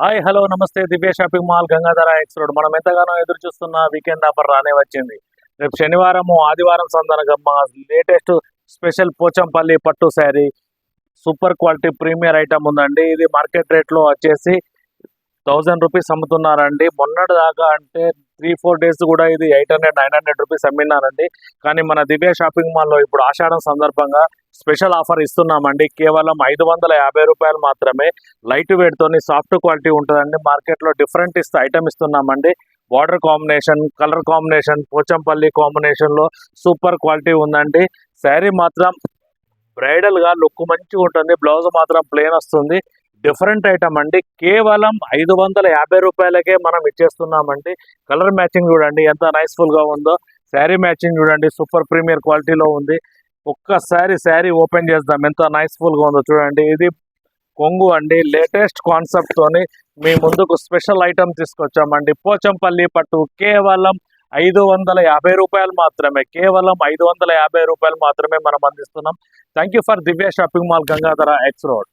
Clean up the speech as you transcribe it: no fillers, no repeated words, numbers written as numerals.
Hi hello నమస్తే. Divya shopping mall Gangadhara X road. మనం ఎంతగానో ఎదురు చూస్తున్న వీకెండ్ ఆఫర్ రానే వచ్చింది. రేపు శనివారం ఆదివారం సందర్భంగా లేటెస్ట్ స్పెషల్ పోచంపల్లి పట్టు sari super quality premier item ఉందండి. ఇది మార్కెట్ రేట్లో వచ్చేసి 1000 రూపీస్ అమ్ముతున్నారండి. మొన్నటి దాకా అంటే 3-4 డేస్ కూడా ఇది 800-900 రూపీస్ అమ్మినారండి. కానీ మన దివ్య షాపింగ్ మాల్లో ఇప్పుడు ఆషాఢం సందర్భంగా స్పెషల్ ఆఫర్ ఇస్తున్నామండి. కేవలం 550 రూపాయలు మాత్రమే. లైట్ వెయిట్ తోని సాఫ్ట్ క్వాలిటీ ఉంటుందండి. మార్కెట్లో డిఫరెంట్ ఐటమ్ ఇస్తున్నామండి. Border combination, colour combination, Pochampally కాంబినేషన్లో సూపర్ క్వాలిటీ ఉందండి. శారీ మాత్రం బ్రైడల్ గా లుక్ మంచిగా ఉంటుంది. బ్లౌజ్ మాత్రం ప్లేన్ వస్తుంది. డిఫరెంట్ ఐటమ్ అండి. కేవలం 550 రూపాయలకే మనం ఇచ్చేస్తున్నామండి. కలర్ మ్యాచింగ్ చూడండి ఎంత నైస్ఫుల్ గా ఉందో. శారీ మ్యాచింగ్ చూడండి సూపర్ ప్రీమియర్ క్వాలిటీలో ఉంది. ఒక్కసారి శారీ ఓపెన్ చేద్దాం ఎంత నైస్ఫుల్ గా ఉందో చూడండి. ఇది కొంగు అండి. లేటెస్ట్ కాన్సెప్ట్ తోని మీ ముందుకు స్పెషల్ ఐటమ్ తీసుకొచ్చామండి. పోచంపల్లి పట్టు కేవలం 550 రూపాయలు మాత్రమే. కేవలం 550 రూపాయలు మాత్రమే మనం అందిస్తున్నాం. Thank you for Divya shopping mall Gangadhara X road.